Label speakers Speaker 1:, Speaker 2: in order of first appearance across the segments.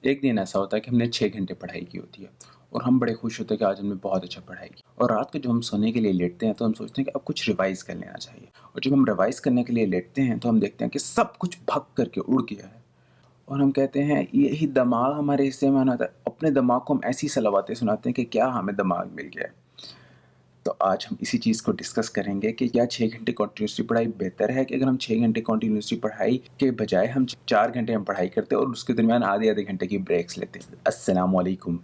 Speaker 1: एक दिन ऐसा होता है कि हमने 6 घंटे पढ़ाई की होती है और हम बड़े खुश होते हैं कि आज हमने बहुत अच्छा पढ़ाई की। और रात को जब हम सोने के लिए लेटते हैं तो हम सोचते हैं कि अब कुछ रिवाइज़ कर लेना चाहिए। और जब हम रिवाइज़ करने के लिए लेटते हैं तो हम देखते हैं कि सब कुछ भग करके उड़ गया है। और हम कहते हैं यही दिमाग हमारे हिस्से में आना था। अपने दिमाग को हम ऐसी सलावातें सुनाते हैं कि क्या हमें दिमाग मिल गया है। तो आज हम इसी चीज़ को डिस्कस करेंगे कि क्या 6 घंटे कंटिन्यूअसली पढ़ाई बेहतर है कि अगर हम 6 घंटे कंटिन्यूअसली पढ़ाई के बजाय हम 4 घंटे हम पढ़ाई करते हैं और उसके दरमियान आधे-आधे घंटे की ब्रेक्स लेते हैं। अस्सलाम वालेकुम।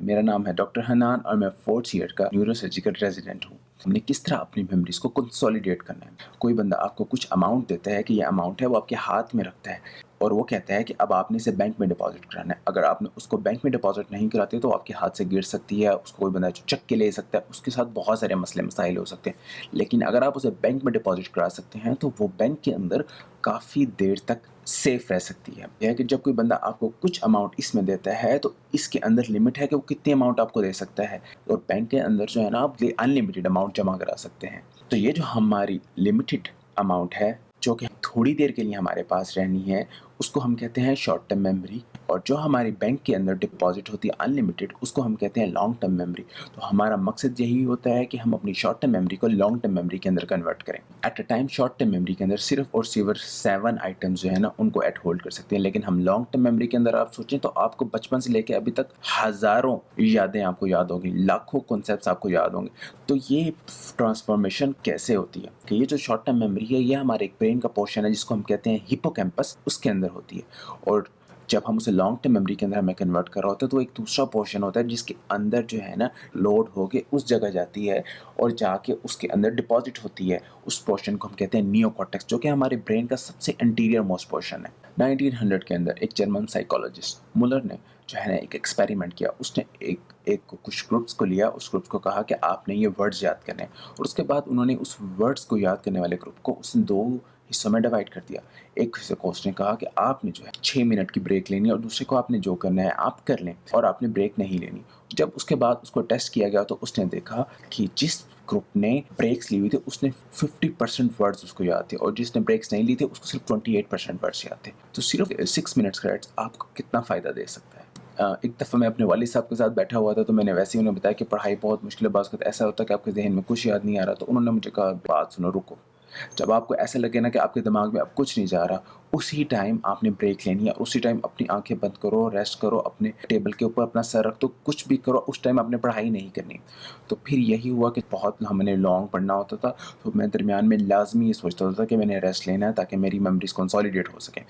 Speaker 1: मेरा नाम है डॉक्टर हनान और मैं 4th ईयर का न्यूरोसर्जिकल रेज़िडेंट हूँ। हमने किस तरह अपनी मेमोरीज़ को कंसोलिडेट करना है। कोई बंदा आपको कुछ अमाउंट देता है कि ये अमाउंट है वो आपके हाथ में रखता है और वो कहता है कि अब आपने इसे बैंक में डिपॉज़िट कराना है। अगर आपने उसको बैंक में डिपॉज़िट नहीं कराते तो आपके हाथ से गिर सकती है, उसको कोई बंदा चुक के ले सकता है, उसके साथ बहुत सारे मसले मसाइल हो सकते हैं। लेकिन अगर आप उसे बैंक में डिपॉज़िट करा सकते हैं तो वो बैंक के अंदर काफ़ी देर तक सेफ़ रह सकती है। यह है कि जब कोई बंदा आपको कुछ अमाउंट इसमें देता है तो इसके अंदर लिमिट है कि वो कितनी अमाउंट आपको दे सकता है और बैंक के अंदर जो है ना आप अनलिमिटेड अमाउंट जमा करा सकते हैं। तो ये जो हमारी लिमिटेड अमाउंट है, जो कि थोड़ी देर के लिए हमारे पास रहनी है, उसको हम कहते हैं शॉर्ट टर्म मेमोरी। और जो हमारी बैंक के अंदर डिपॉजिट होती है अनलिमिटेड, उसको हम कहते हैं लॉन्ग टर्म मेमोरी। तो हमारा मकसद यही होता है कि हम अपनी शॉर्ट टर्म मेमोरी को लॉन्ग टर्म मेमोरी के अंदर कन्वर्ट करें। At a time short term memory के अंदर सिर्फ और सिर्फ 7 आइटम्स जो है ना उनको एट होल्ड कर सकते हैं, लेकिन हम लॉन्ग टर्म मेमोरी के अंदर आप सोचें तो आपको बचपन से लेकर अभी तक हज़ारों यादें आपको याद होंगी, लाखों कॉन्सेप्ट्स आपको याद होंगे। तो ये ट्रांसफॉर्मेशन कैसे होती है कि ये जो शॉर्ट टर्म मेमोरी है ये हमारे एक ब्रेन का पोर्शन है जिसको हम कहते हैं हिप्पोकैम्पस, उसके अंदर होती है। और जब हम उसे लॉन्ग टर्म मेमोरी के अंदर हमें कन्वर्ट कर रहा होता है तो एक दूसरा पोर्शन होता है जिसके अंदर जो है ना लोड होके उस जगह जाती है और जाके उसके अंदर डिपॉजिट होती है। उस पोर्शन को हम कहते हैं नियोकॉर्टेक्स, जो कि हमारे ब्रेन का सबसे इंटीरियर मोस्ट पोर्शन है। 1900 के अंदर एक जर्मन साइकोलॉजिस्ट मुलर ने जो है ना एक एक्सपेरिमेंट किया। उसने एक कुछ ग्रुप्स को लिया, उस ग्रुप्स को कहा कि आपने ये वर्ड्स याद करने हैं और उसके बाद उन्होंने उस वर्ड्स को याद करने वाले ग्रुप को उसने 2 हिस्सों में डिवाइड कर दिया। एक हिस्से को उसने कहा कि आपने जो है 6 मिनट की ब्रेक लेनी है और दूसरे को आपने जो करना है आप कर लें और आपने ब्रेक नहीं लेनी। जब उसके बाद उसको टेस्ट किया गया तो उसने देखा कि जिस ग्रुप ने ब्रेक्स ली हुई थी उसने 50% वर्ड्स उसको याद थे और जिसने ब्रेक्स नहीं ली थी उसको सिर्फ 28% वर्ड्स याद थे। तो सिर्फ 6 मिनट्स का आपको कितना फ़ायदा दे सकता है। एक दफ़ा मैं अपने वालिद साहब के साथ बैठा हुआ था तो मैंने वैसे ही उन्हें बताया कि पढ़ाई बहुत मुश्किल है, बाज़ वक़्त ऐसा होता है कि आपके ज़हन में कुछ याद नहीं आ रहा। तो उन्होंने मुझे कहा बात सुनो, रुको। जब आपको ऐसा लगे ना कि आपके दिमाग में अब कुछ नहीं जा रहा, उसी टाइम आपने ब्रेक लेनी है, उसी टाइम अपनी आंखें बंद करो, रेस्ट करो, अपने टेबल के ऊपर अपना सर रख दो, कुछ भी करो, उस टाइम आपने पढ़ाई नहीं करनी। तो फिर यही हुआ कि बहुत हमने लॉन्ग पढ़ना होता था तो मैं दरमियान में लाजमी ये सोचता होता था कि मैंने रेस्ट लेना है ताकि मेरी मेमोरीज कंसोलिडेट हो सकें।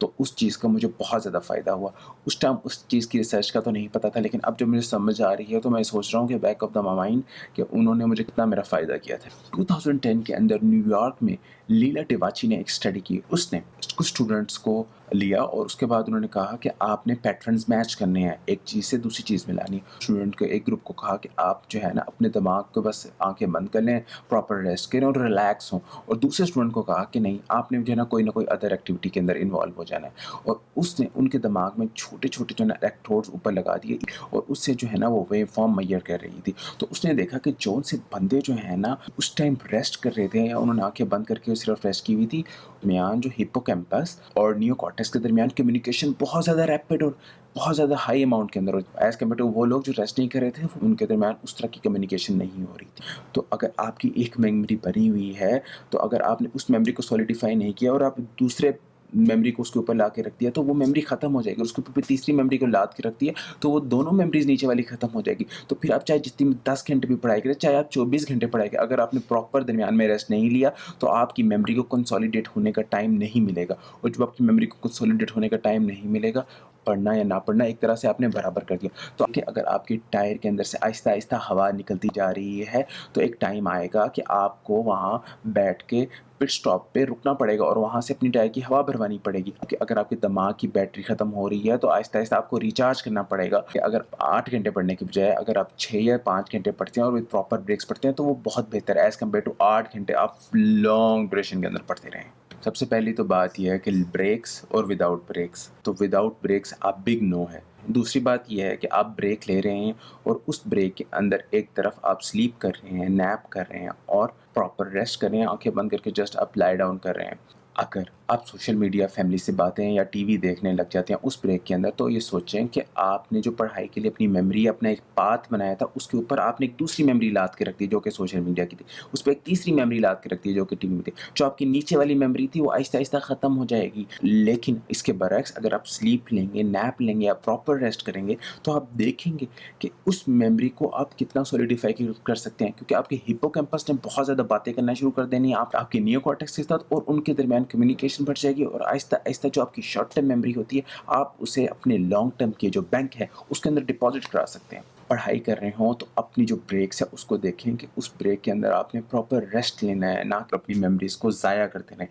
Speaker 1: तो उस चीज़ का मुझे बहुत ज़्यादा फ़ायदा हुआ। उस टाइम उस चीज़ की रिसर्च का तो नहीं पता था, लेकिन अब जब मुझे समझ आ रही है तो मैं सोच रहा हूँ कि बैक ऑफ द माइंड कि उन्होंने मुझे कितना मेरा फ़ायदा किया था। 2010 के अंदर न्यूयॉर्क में लीला टिवाची ने एक स्टडी की। उसने कुछ स्टूडेंट्स को लिया और उसके बाद उन्होंने कहा कि आपने पैटर्न्स मैच करने हैं, एक चीज़ से दूसरी चीज़ मिलानी है। स्टूडेंट के एक ग्रुप को कहा कि आप जो है ना अपने दिमाग को बस आंखें बंद कर लें, प्रॉपर रेस्ट करें और रिलैक्स हों। और दूसरे स्टूडेंट को कहा कि नहीं, आपने जो है ना कोई अदर एक्टिविटी के अंदर इन्वॉल्व हो जाना है। और उसने उनके दिमाग में छोटे-छोटे जो है ना इलेक्ट्रोड्स ऊपर लगा दिए और उससे जो है ना वो वेव फॉर्म मेजर कर रही थी। तो उसने देखा कि जौन से बंदे जो है ना उस टाइम रेस्ट कर रहे थे या उन्होंने आंखें बंद करके सिर्फ रेस्ट की हुई थी, दरमियान जो हिप्पोकैम्पस और नियोकॉर्टेक्स के दरमियान कम्युनिकेशन बहुत ज़्यादा रैपिड और बहुत ज़्यादा हाई अमाउंट के अंदर एज़ कम्पेयर टू वो लोग जो रेस्ट नहीं कर रहे थे, उनके दरमियान उस तरह की कम्युनिकेशन नहीं हो रही थी। तो अगर आपकी एक मेमोरी बनी हुई है, तो अगर आपने उस मेमोरी को सॉलिडिफाई नहीं किया और आप दूसरे मेमोरी को उसके ऊपर ला के रख दिया तो वो मेमोरी ख़त्म हो जाएगी। उसके ऊपर तीसरी मेमोरी को लाद के रख दिया तो वो दोनों मेमोरीज़ नीचे वाली ख़त्म हो जाएगी। तो फिर आप चाहे जितनी 10 घंटे भी पढ़ाई करें, चाहे आप 24 घंटे पढ़ाई करें, अगर आपने प्रॉपर दरमियान में रेस्ट नहीं लिया तो आपकी मेमोरी को कंसोलिडेट होने का टाइम नहीं मिलेगा। और जब आपकी मेमोरी को कंसोलिडेट होने का टाइम नहीं मिलेगा, पढ़ना या ना पढ़ना एक तरह से आपने बराबर कर दिया। तो कि अगर आपकी टायर के अंदर से आहिस्ता-आहिस्ता हवा निकलती जा रही है, तो एक टाइम आएगा कि आपको वहाँ बैठ के पिट स्टॉप पे रुकना पड़ेगा और वहाँ से अपनी टायर की हवा भरवानी पड़ेगी। क्योंकि अगर आपके दिमाग की बैटरी ख़त्म हो रही है, तो आहिस्ता-आहिस्ता आपको रिचार्ज करना पड़ेगा। कि अगर 8 घंटे पढ़ने की बजाय अगर आप 6 या 5 घंटे पढ़ते हैं और विद प्रॉपर ब्रेक्स पढ़ते हैं, तो वो बहुत बेहतर है एज़ कम्पेयर टू 8 घंटे आप लॉन्ग ड्यूरेशन के अंदर पढ़ते रहें। सबसे पहली तो बात यह है कि ब्रेक्स और विदाउट ब्रेक्स, तो विदाउट ब्रेक्स आप बिग नो है। दूसरी बात यह है कि आप ब्रेक ले रहे हैं और उस ब्रेक के अंदर एक तरफ आप स्लीप कर रहे हैं, नैप कर रहे हैं और प्रॉपर रेस्ट कर रहे हैं, आंखें बंद करके जस्ट आप लाई डाउन कर रहे हैं। अगर आप सोशल मीडिया, फैमिली से बातें या टीवी देखने लग जाते हैं उस ब्रेक के अंदर, तो ये सोचें कि आपने जो पढ़ाई के लिए अपनी मेमोरी, अपना एक पाथ बनाया था, उसके ऊपर आपने एक दूसरी मेमोरी लाद के रख दी जो कि सोशल मीडिया की थी। उस पे एक तीसरी मेमोरी लाद के रख दी जो कि टीवी में थी। जो आपकी नीचे वाली मेमोरी थी वो आहिस्ता-आहिस्ता ख़त्म हो जाएगी। लेकिन इसके बरअक्स अगर आप स्लीप लेंगे, नैप लेंगे या प्रॉपर रेस्ट करेंगे, तो आप देखेंगे कि उस मेमोरी को आप कितना सॉलिडिफाई कर सकते हैं, क्योंकि आपके हिप्पोकैम्पस ने बहुत ज़्यादा बातें करना शुरू कर देनी है आपके नियोकॉर्टेक्स के साथ, और उनके दरमियान कम्युनिकेशन बढ़ जाएगी, और आहिस्ता आहिस्ता जो आपकी शॉर्ट टर्म मेमोरी होती है आप उसे अपने लॉन्ग टर्म की जो बैंक है उसके अंदर डिपॉजिट करा सकते हैं। पढ़ाई कर रहे हों तो अपनी जो ब्रेक्स है उसको देखें कि उस ब्रेक के अंदर आपने प्रॉपर रेस्ट लेना है, ना कि अपनी मेमोरीज को ज़ाया कर देना है।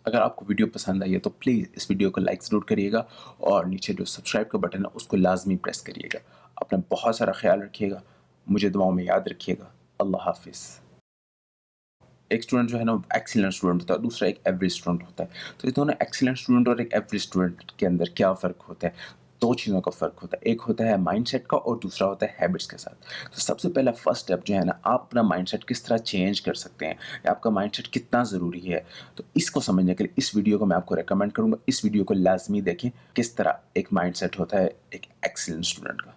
Speaker 1: अगर आपको वीडियो पसंद आई है तो प्लीज़ इस वीडियो को लाइक ज़रूर करिएगा, और नीचे जो सब्सक्राइब का बटन है उसको लाजमी प्रेस करिएगा। अपना बहुत सारा ख्याल रखिएगा, मुझे दुआओं में याद रखिएगा। अल्लाह हाफिज़। एक स्टूडेंट जो है ना एक्सीलेंट स्टूडेंट होता है, दूसरा एक एवरेज स्टूडेंट होता है। तो ये दोनों एक्सीलेंट स्टूडेंट और एक एवरेज स्टूडेंट के अंदर क्या फ़र्क होता है? 2 चीज़ों का फ़र्क होता है। एक होता है माइंडसेट का और दूसरा होता है हैबिट्स के साथ। तो सबसे पहला फर्स्ट स्टेप जो है ना, आप अपना माइंडसेट किस तरह चेंज कर सकते हैं, या आपका माइंडसेट कितना ज़रूरी है। तो इसको समझने के लिए इस वीडियो को मैं आपको रिकमेंड करूँगा। इस वीडियो को लाज़मी देखें, किस तरह एक माइंडसेट होता है एक एक्सीलेंट स्टूडेंट का।